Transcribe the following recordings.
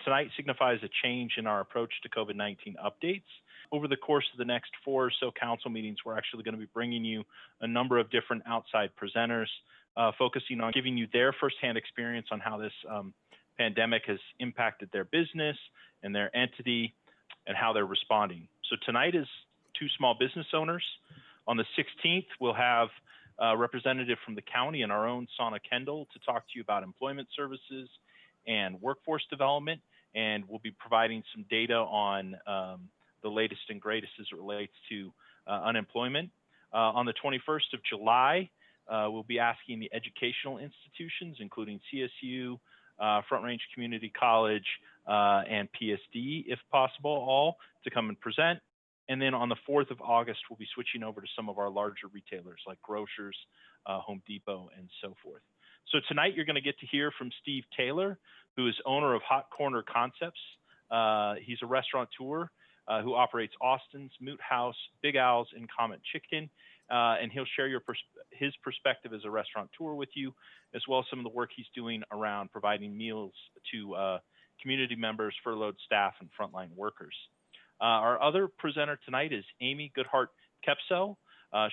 Tonight signifies a change in our approach to COVID-19 updates. Over the course of the next 4 or so council meetings, we're actually going to be bringing you a number of different outside presenters, focusing on giving you their firsthand experience on how this pandemic has impacted their business and their entity and how they're responding. So tonight is 2 small business owners. On the 16th, we'll have a representative from the county and our own Sana Kendall to talk to you about employment services and workforce development, and we'll be providing some data on the latest and greatest as it relates to unemployment. On the 21st of July, we'll be asking the educational institutions, including CSU, Front Range Community College, and PSD, if possible, all to come and present. And then on the 4th of August, we'll be switching over to some of our larger retailers like grocers, Home Depot, and so forth. So tonight you're going to get to hear from Steve Taylor, who is owner of Hot Corner Concepts. He's a restaurateur who operates Austin's, Moot House, Big Al's, and Comet Chicken. And he'll share his perspective as a restaurateur with you, as well as some of the work he's doing around providing meals to community members, furloughed staff, and frontline workers. Our other presenter tonight is Amy Goodhart-Kepsell.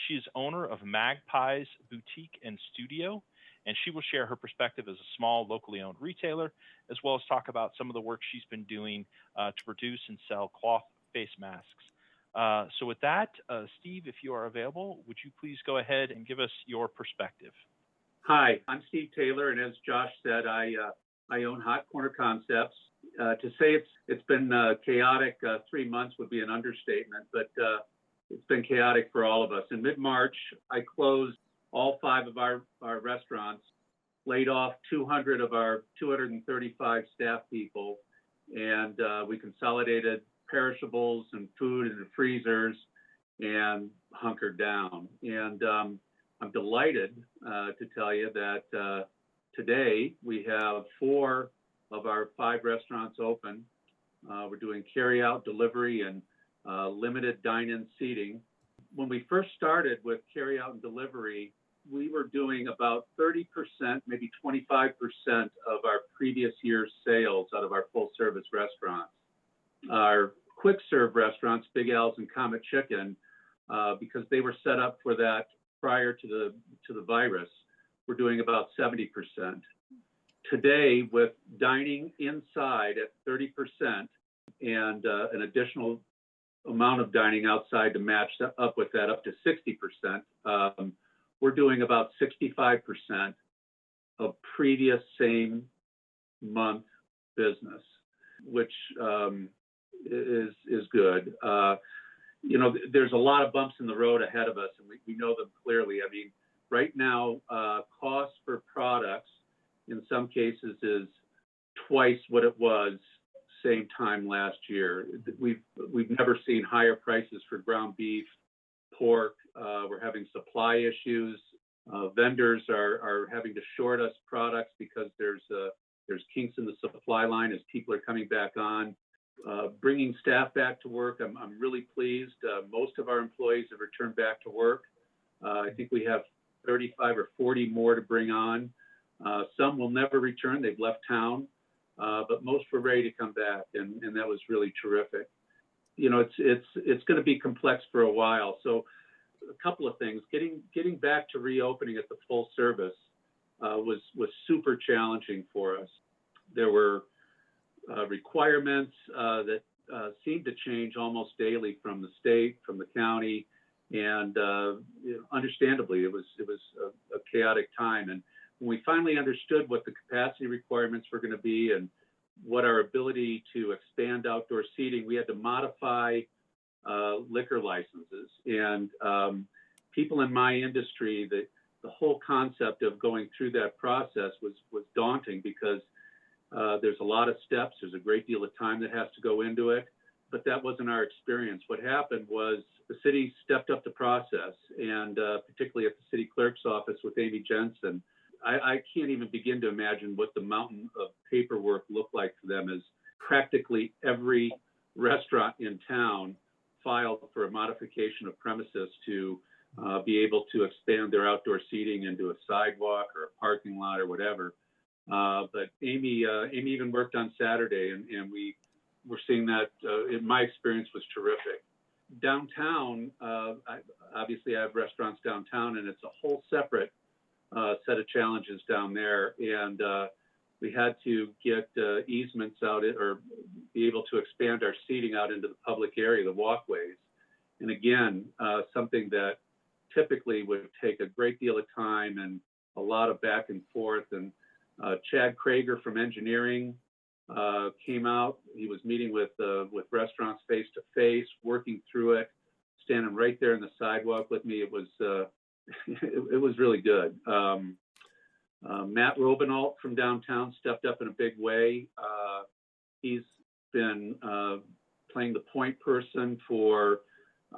She is owner of Magpie's Boutique and Studio, and she will share her perspective as a small, locally owned retailer, as well as talk about some of the work she's been doing to produce and sell cloth face masks. So with that, Steve, if you are available, would you please go ahead and give us your perspective? Hi, I'm Steve Taylor, and as Josh said, I own Hot Corner Concepts. To say it's been chaotic 3 months would be an understatement, but it's been chaotic for all of us. In mid-March, I closed all 5 of our restaurants, laid off 200 of our 235 staff people, and we consolidated perishables and food in the freezers and hunkered down. And I'm delighted to tell you that today we have 4 of our 5 restaurants open. We're doing carry-out, delivery, and limited dine-in seating. When we first started with carry-out and delivery, we were doing about 30%, maybe 25% of our previous year's sales out of our full-service restaurants. Our quick-serve restaurants, Big Al's and Comet Chicken, because they were set up for that prior to the virus, we're doing about 70%. Today, with dining inside at 30% and an additional amount of dining outside to match up with that up to 60%, we're doing about 65% of previous same month business, which is good. There's a lot of bumps in the road ahead of us, and we know them clearly. I mean, right now, cost for products in some cases is twice what it was same time last year. We've never seen higher prices for ground beef, pork. We're having supply issues. Vendors are having to short us products because there's kinks in the supply line as people are coming back on. Bringing staff back to work, I'm really pleased. Most of our employees have returned back to work. I think we have 35 or 40 more to bring on. Some will never return. They've left town, but most were ready to come back, and that was really terrific. It's going to be complex for a while. So a couple of things. Getting back to reopening at the full service was super challenging for us. There were requirements that seemed to change almost daily from the state, from the county, and understandably, it was a chaotic time. And when we finally understood what the capacity requirements were going to be and what our ability to expand outdoor seating, we had to modify liquor licenses. And people in my industry, the whole concept of going through that process was daunting because there's a lot of steps. There's a great deal of time that has to go into it, but that wasn't our experience. What happened was the city stepped up the process, and particularly at the city clerk's office with Amy Jensen, I can't even begin to imagine what the mountain of paperwork looked like for them, as practically every restaurant in town filed for a modification of premises to be able to expand their outdoor seating into a sidewalk or a parking lot or whatever. But Amy even worked on Saturday, and we were seeing that. In my experience, was terrific. Downtown, obviously, I have restaurants downtown, and it's a whole separate set of challenges down there. And we had to get easements out, or be able to expand our seating out into the public area, the walkways. And again, something that typically would take a great deal of time and a lot of back and forth. And Chad Krager from engineering came out. He was meeting with restaurants face to face, working through it, standing right there in the sidewalk with me. It was it was really good. Matt Robinault from downtown stepped up in a big way. He's been playing the point person for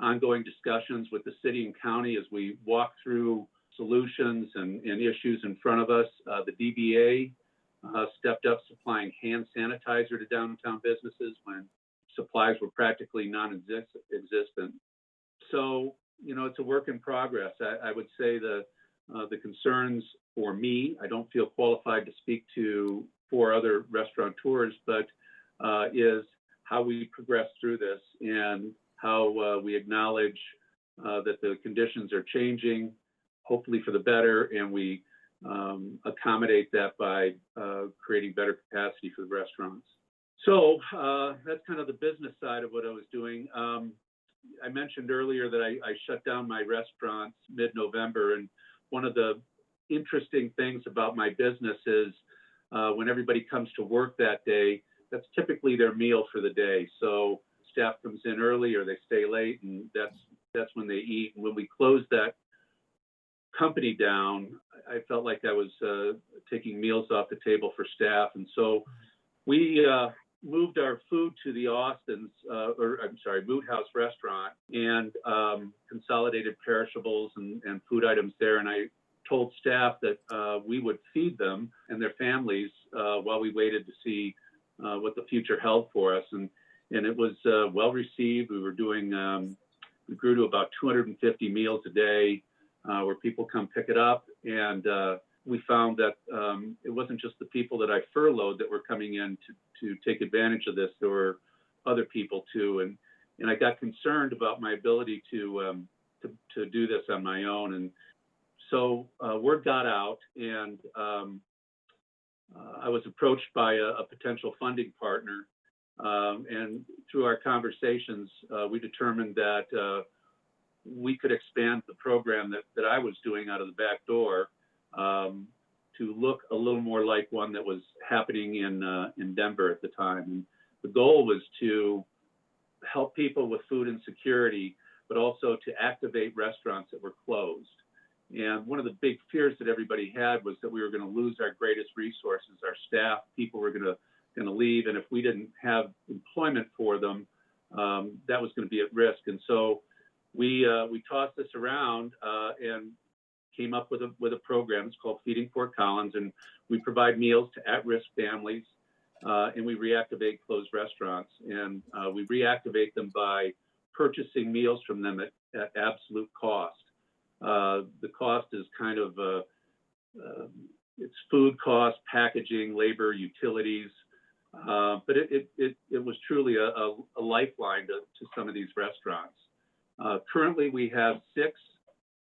ongoing discussions with the city and county as we walk through solutions and issues in front of us. The DBA stepped up supplying hand sanitizer to downtown businesses when supplies were practically non-existent. So, it's a work in progress. I would say the concerns for me, I don't feel qualified to speak to 4 other restaurateurs, but is how we progress through this and how we acknowledge that the conditions are changing, hopefully for the better, and we accommodate that by creating better capacity for the restaurants. So that's kind of the business side of what I was doing. I mentioned earlier that I shut down my restaurants mid-November, and one of the interesting things about my business is when everybody comes to work that day, that's typically their meal for the day. So staff comes in early or they stay late, and that's when they eat. And when we closed that company down, I felt like I was taking meals off the table for staff. And so we moved our food to the Mood House restaurant, and consolidated perishables and food items there. And I told staff that we would feed them and their families while we waited to see what the future held for us. And it was well received. We were doing, we grew to about 250 meals a day where people come pick it up. And we found that it wasn't just the people that I furloughed that were coming in to take advantage of this. There were other people too. And I got concerned about my ability to do this on my own. And so word got out, and I was approached by a potential funding partner. And through our conversations, we determined that we could expand the program that I was doing out of the back door to look a little more like one that was happening in Denver at the time. And the goal was to help people with food insecurity, but also to activate restaurants that were closed. And one of the big fears that everybody had was that we were going to lose our greatest resources, our staff. People were going to leave, and if we didn't have employment for them, that was going to be at risk. And so we tossed this around and came up with a program. It's called Feeding Fort Collins, and we provide meals to at-risk families, and we reactivate closed restaurants. And we reactivate them by purchasing meals from them at absolute cost. The cost is kind of it's food cost, packaging, labor, utilities, but it was truly a lifeline to some of these restaurants. Currently, we have 6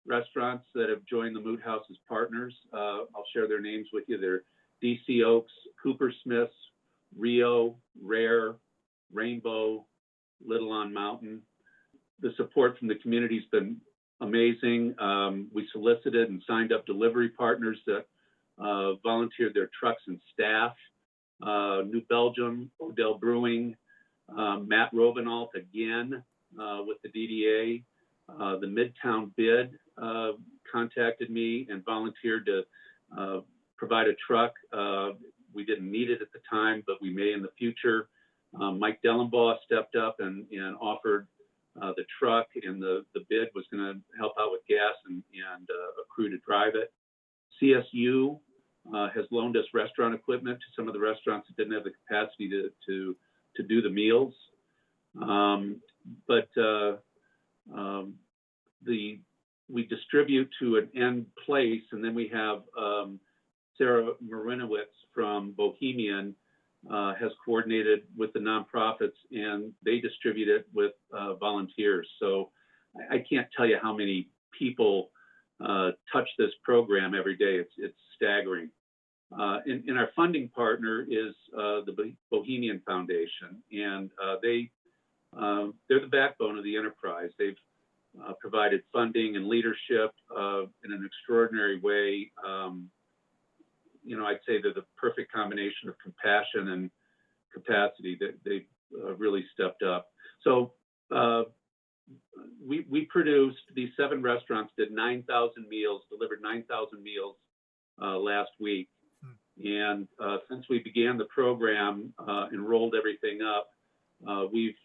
restaurants that have joined the Mood House as partners. I'll share their names with you. They're DC Oaks, Cooper Smiths, Rio, Rare, Rainbow, Little on Mountain. The support from the community has been amazing. We solicited and signed up delivery partners that volunteered their trucks and staff. New Belgium, Odell Brewing, Matt Robinault again with the DDA. The Midtown Bid contacted me and volunteered to provide a truck. We didn't need it at the time, but we may in the future. Mike Dellenbaugh stepped up and offered the truck, and the bid was going to help out with gas and a crew to drive it. CSU has loaned us restaurant equipment to some of the restaurants that didn't have the capacity to do the meals. We distribute to an end place, and then we have Sarah Marinowitz from Bohemian has coordinated with the nonprofits, and they distribute it with volunteers. So I can't tell you how many people touch this program every day. It's staggering. And our funding partner is the Bohemian Foundation, and they're the backbone of the enterprise. They've provided funding and leadership in an extraordinary way. I'd say they're the perfect combination of compassion and capacity. That they've really stepped up. So we produced these 7 restaurants, did 9,000 meals, delivered 9,000 meals last week. And since we began the program and rolled everything up, we've,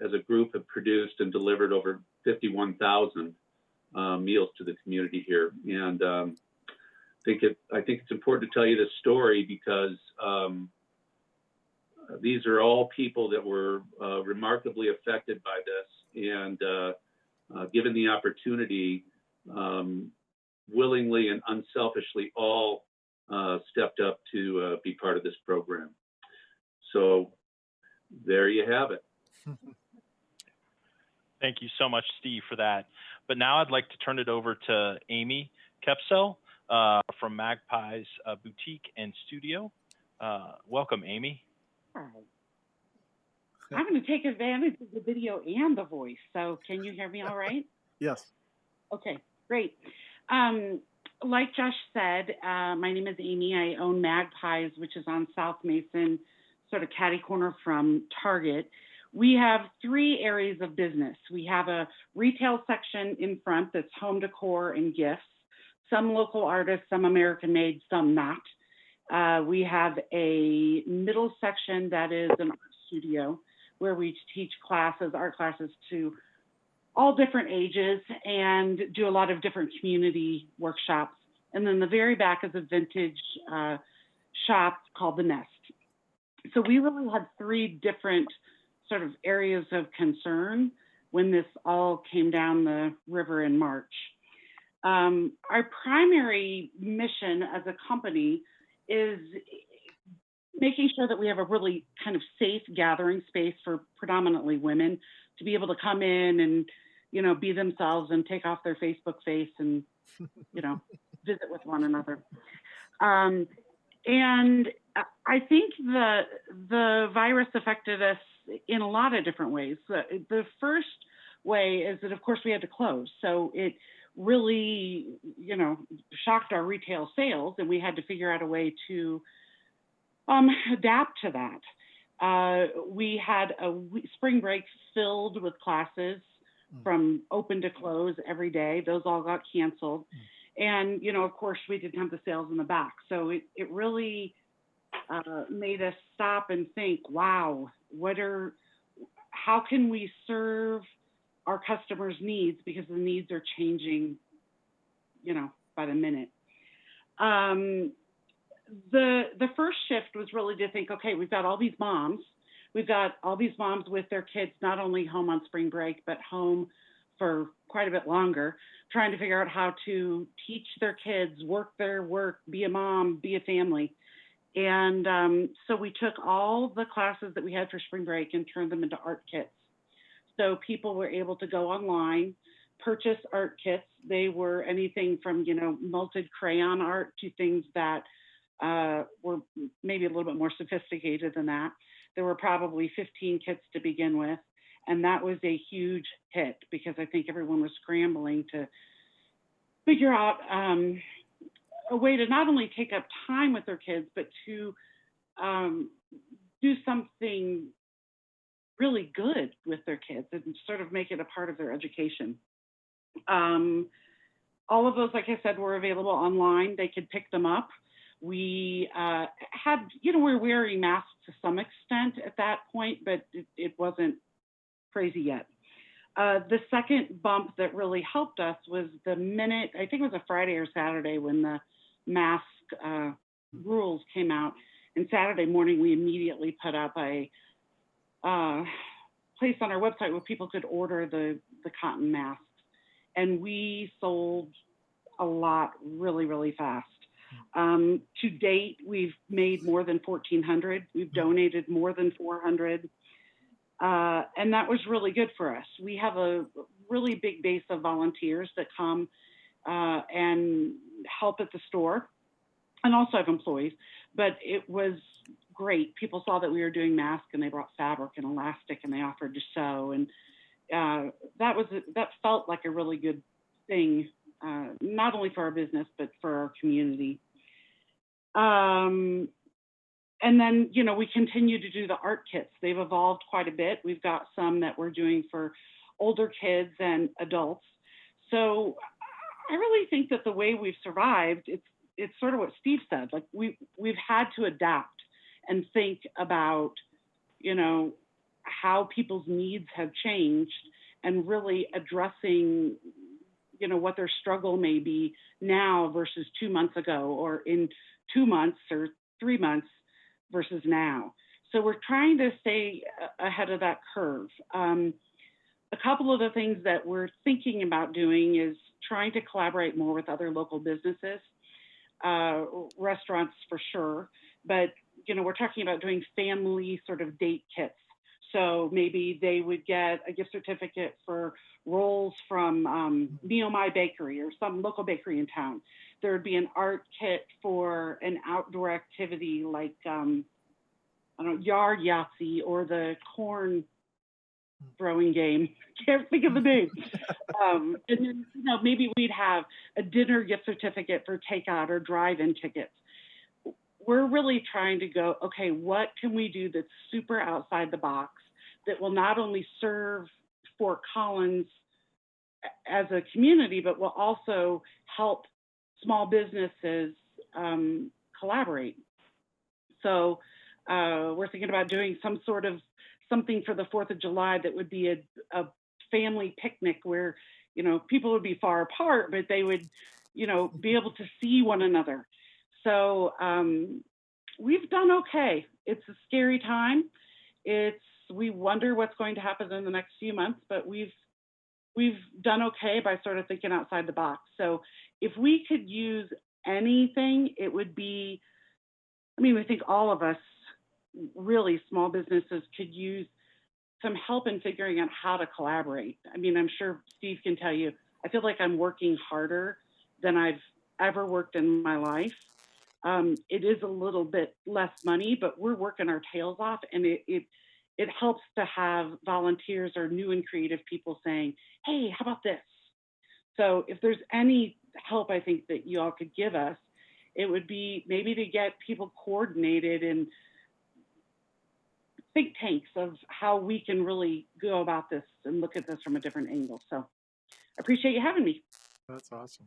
as a group, have produced and delivered over 51,000 meals to the community here. And I think it's important to tell you this story because these are all people that were remarkably affected by this, and given the opportunity, willingly and unselfishly all stepped up to be part of this program. So there you have it. Thank you so much, Steve, for that. But now I'd like to turn it over to Amy Kepsell from Magpie's Boutique and Studio. Welcome, Amy. Hi. I'm going to take advantage of the video and the voice. So can you hear me all right? Yes. Okay, great. Like Josh said, my name is Amy. I own Magpies, which is on South Mason, sort of catty corner from Target. We have 3 areas of business. We have a retail section in front that's home decor and gifts, some local artists, some American made, some not. We have a middle section that is an art studio where we teach art classes to all different ages and do a lot of different community workshops. And then the very back is a vintage shop called The Nest. So we really had 3 different sort of areas of concern when this all came down the river in March. Our primary mission as a company is making sure that we have a really kind of safe gathering space for predominantly women to be able to come in and, be themselves and take off their Facebook face and, visit with one another. And I think the virus affected us in a lot of different ways. The first way is that, of course, we had to close. So it really, shocked our retail sales, and we had to figure out a way to adapt to that. We had a spring break filled with classes from open to close every day. Those all got canceled. And, of course, we didn't have the sales in the back. So it really made us stop and think, wow, how can we serve our customers' needs, because the needs are changing, by the minute. The first shift was really to think, okay, we've got all these moms. We've got all these moms with their kids, not only home on spring break, but home for quite a bit longer, trying to figure out how to teach their kids, work their work, be a mom, be a family. And so we took all the classes that we had for spring break and turned them into art kits. So people were able to go online, purchase art kits. They were anything from, melted crayon art to things that were maybe a little bit more sophisticated than that. There were probably 15 kits to begin with. And that was a huge hit because I think everyone was scrambling to figure out a way to not only take up time with their kids, but to do something really good with their kids and sort of make it a part of their education. All of those, like I said, were available online. They could pick them up. We had, we were wearing masks to some extent at that point, but it wasn't crazy yet. The second bump that really helped us was the minute, I think it was a Friday or Saturday, when the mask rules came out. And Saturday morning, we immediately put up a place on our website where people could order the cotton masks. And we sold a lot really, really fast. To date, we've made more than 1,400. We've donated more than 400. And that was really good for us. We have a really big base of volunteers that come and help at the store, and also have employees. But it was great. People saw that we were doing masks, and they brought fabric and elastic, and they offered to sew, and that felt like a really good thing, not only for our business but for our community. And then, we continue to do the art kits. They've evolved quite a bit. We've got some that we're doing for older kids and adults. So I really think that the way we've survived, it's sort of what Steve said. Like we've had to adapt and think about, how people's needs have changed, and really addressing, what their struggle may be now versus 2 months ago, or in 2 months or 3 months versus now. So we're trying to stay ahead of that curve. A couple of the things that we're thinking about doing is trying to collaborate more with other local businesses, restaurants for sure, but we're talking about doing family sort of date kits. So maybe they would get a gift certificate for rolls from Neo My Bakery or some local bakery in town. There would be an art kit for an outdoor activity like, yard Yahtzee or the corn throwing game. Can't think of the name. And then, maybe we'd have a dinner gift certificate for takeout or drive-in tickets. We're really trying to go, okay, what can we do that's super outside the box that will not only serve Fort Collins as a community, but will also help small businesses collaborate. So we're thinking about doing some sort of something for the 4th of July that would be a family picnic where, people would be far apart, but they would, be able to see one another. So we've done okay. It's a scary time. We wonder what's going to happen in the next few months, but we've done okay by sort of thinking outside the box. So if we could use anything, it would be, I think all of us, really small businesses, could use some help in figuring out how to collaborate. I'm sure Steve can tell you, I feel like I'm working harder than I've ever worked in my life. It is a little bit less money, but we're working our tails off, and it helps to have volunteers or new and creative people saying, hey, how about this? So if there's any help I think that you all could give us, it would be maybe to get people coordinated in think tanks of how we can really go about this and look at this from a different angle. So I appreciate you having me. That's awesome.